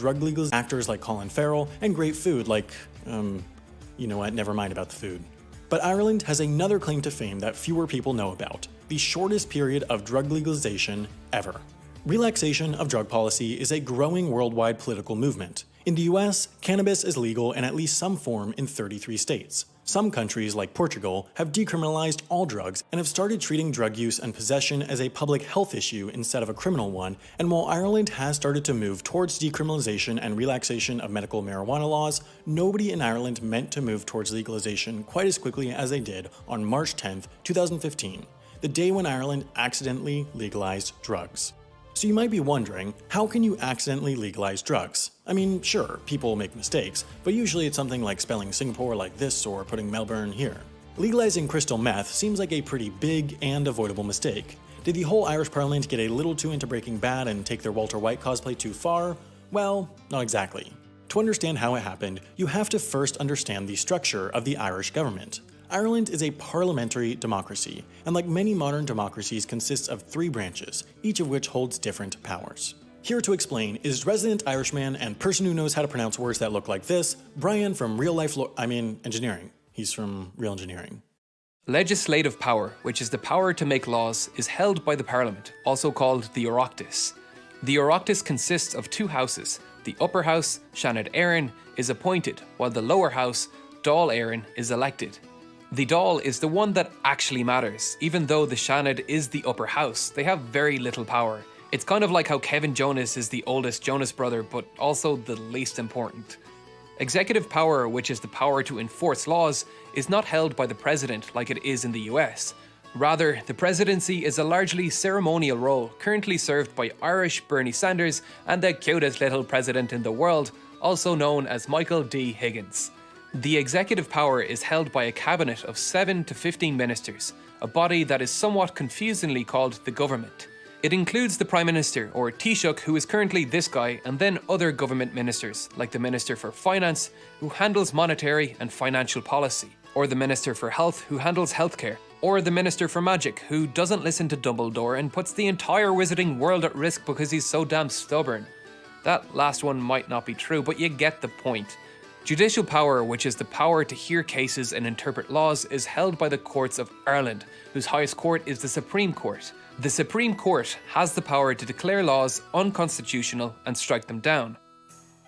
drug legalization, actors like Colin Farrell, and great food like, you know what, never mind about the food. But Ireland has another claim to fame that fewer people know about: the shortest period of drug legalization ever. Relaxation of drug policy is a growing worldwide political movement. In the US, cannabis is legal in at least some form in 33 states. Some countries, like Portugal, have decriminalized all drugs and have started treating drug use and possession as a public health issue instead of a criminal one, and while Ireland has started to move towards decriminalization and relaxation of medical marijuana laws, nobody in Ireland meant to move towards legalization quite as quickly as they did on March 10, 2015, the day when Ireland accidentally legalized drugs. So you might be wondering, how can you accidentally legalize drugs? I mean, sure, people make mistakes, but usually it's something like spelling Singapore like this or putting Melbourne here. Legalizing crystal meth seems like a pretty big and avoidable mistake. Did the whole Irish Parliament get a little too into Breaking Bad and take their Walter White cosplay too far? Well, not exactly. To understand how it happened, you have to first understand the structure of the Irish government. Ireland is a parliamentary democracy, and like many modern democracies consists of 3 branches, each of which holds different powers. Here to explain is resident Irishman and person who knows how to pronounce words that look like this, Brian from engineering. He's from Real Engineering. Legislative power, which is the power to make laws, is held by the Parliament, also called the Oireachtas. The Oireachtas consists of 2 houses. The upper house, Seanad Éireann, is appointed, while the lower house, Dáil Éireann, is elected. The Dáil is the one that actually matters. Even though the Seanad is the upper house, they have very little power. It's kind of like how Kevin Jonas is the oldest Jonas brother, but also the least important. Executive power, which is the power to enforce laws, is not held by the president like it is in the US. Rather, the presidency is a largely ceremonial role, currently served by Irish Bernie Sanders and the cutest little president in the world, also known as Michael D. Higgins. The executive power is held by a cabinet of 7 to 15 ministers, a body that is somewhat confusingly called the government. It includes the Prime Minister, or Taoiseach, who is currently this guy, and then other government ministers, like the Minister for Finance, who handles monetary and financial policy, or the Minister for Health, who handles healthcare, or the Minister for Magic, who doesn't listen to Dumbledore and puts the entire wizarding world at risk because he's so damn stubborn. That last one might not be true, but you get the point. Judicial power, which is the power to hear cases and interpret laws, is held by the courts of Ireland, whose highest court is the Supreme Court. The Supreme Court has the power to declare laws unconstitutional and strike them down.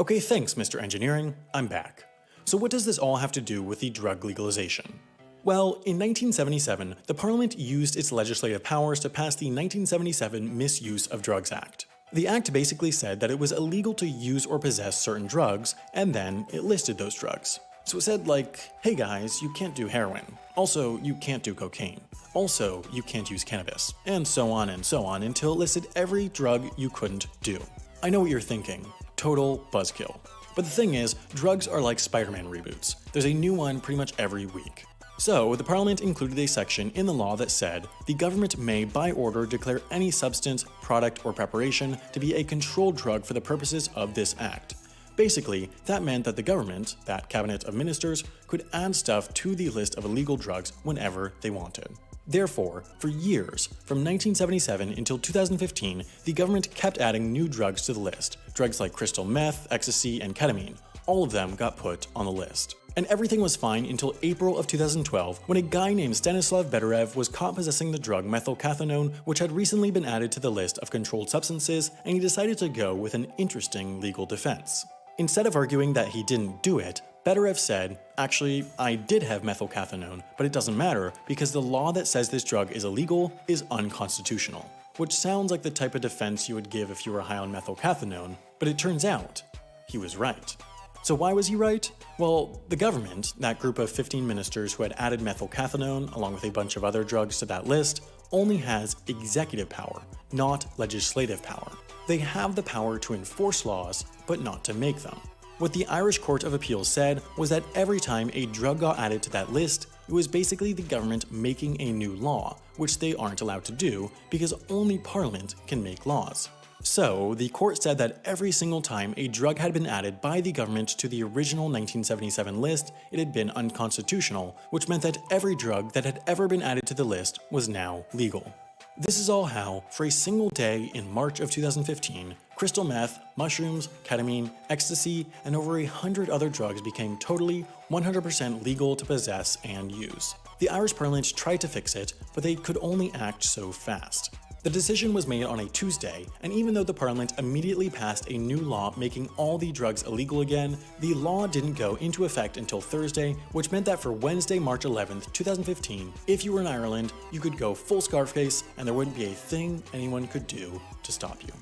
Okay, thanks, Mr. Engineering. I'm back. So what does this all have to do with the drug legalization? Well, in 1977, the Parliament used its legislative powers to pass the 1977 Misuse of Drugs Act. The act basically said that it was illegal to use or possess certain drugs, and then it listed those drugs. So it said like, hey guys, you can't do heroin. Also, you can't do cocaine. Also, you can't use cannabis. And so on until it listed every drug you couldn't do. I know what you're thinking. Total buzzkill. But the thing is, drugs are like Spider-Man reboots. There's a new one pretty much every week. So, the Parliament included a section in the law that said, the government may by order declare any substance, product, or preparation to be a controlled drug for the purposes of this act. Basically, that meant that the government, that cabinet of ministers, could add stuff to the list of illegal drugs whenever they wanted. Therefore, for years, from 1977 until 2015, the government kept adding new drugs to the list. Drugs like crystal meth, ecstasy, and ketamine. All of them got put on the list. And everything was fine until April of 2012, when a guy named Stanislav Bedarev was caught possessing the drug methylcathinone, which had recently been added to the list of controlled substances, and he decided to go with an interesting legal defense. Instead of arguing that he didn't do it, Bedarev said, actually, I did have methylcathinone, but it doesn't matter because the law that says this drug is illegal is unconstitutional. Which sounds like the type of defense you would give if you were high on methylcathinone, but it turns out he was right. So why was he right? Well, the government, that group of 15 ministers who had added methylcathinone along with a bunch of other drugs to that list, only has executive power, not legislative power. They have the power to enforce laws, but not to make them. What the Irish Court of Appeal said was that every time a drug got added to that list, it was basically the government making a new law, which they aren't allowed to do because only Parliament can make laws. So, the court said that every single time a drug had been added by the government to the original 1977 list, it had been unconstitutional, which meant that every drug that had ever been added to the list was now legal. This is all how, for a single day in March of 2015, crystal meth, mushrooms, ketamine, ecstasy, and over 100 other drugs became totally 100% legal to possess and use. The Irish Parliament tried to fix it, but they could only act so fast. The decision was made on a Tuesday, and even though the Parliament immediately passed a new law making all the drugs illegal again, the law didn't go into effect until Thursday, which meant that for Wednesday, March 11th, 2015, if you were in Ireland, you could go full Scarface and there wouldn't be a thing anyone could do to stop you.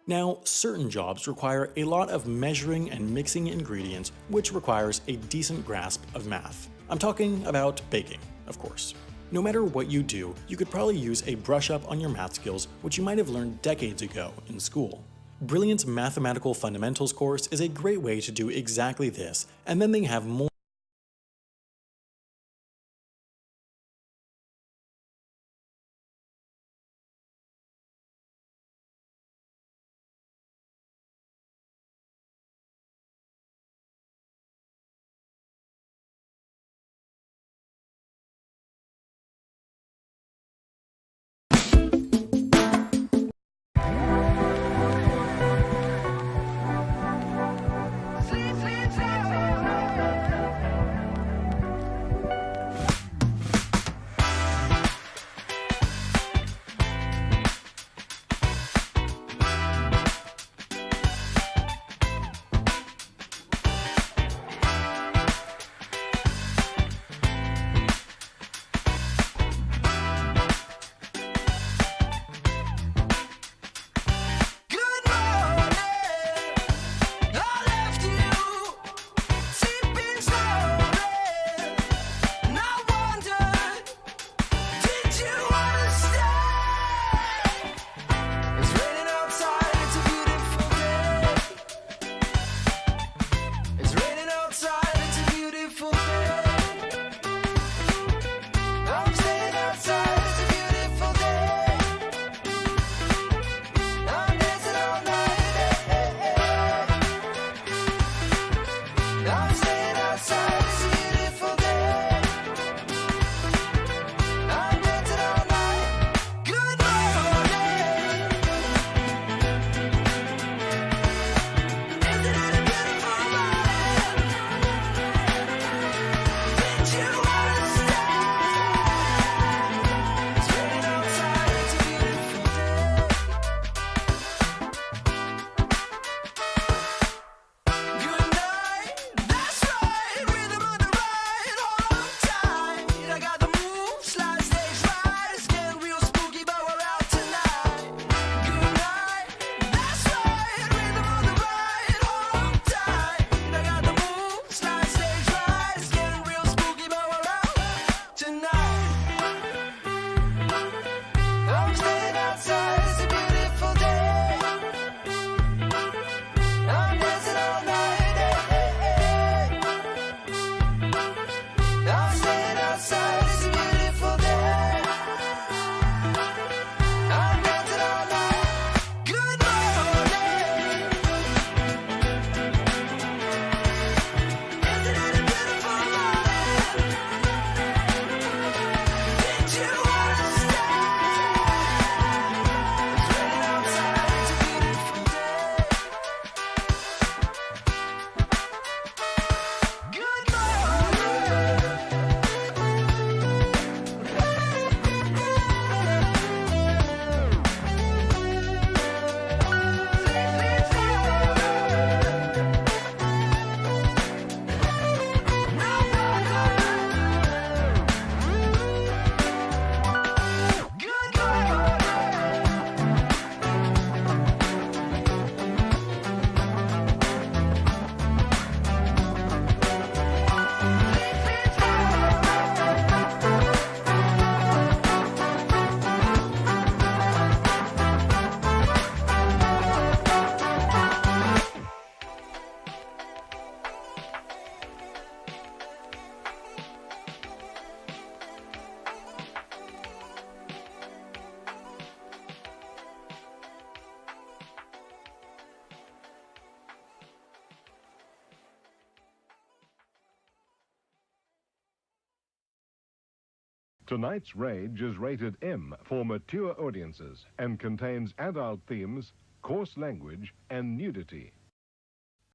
Now, certain jobs require a lot of measuring and mixing ingredients, which requires a decent grasp of math. I'm talking about baking, of course. No matter what you do, you could probably use a brush up on your math skills, which you might have learned decades ago in school. Brilliant's Mathematical Fundamentals course is a great way to do exactly this, and then they have more Tonight's Rage is rated M for mature audiences and contains adult themes, coarse language, and nudity.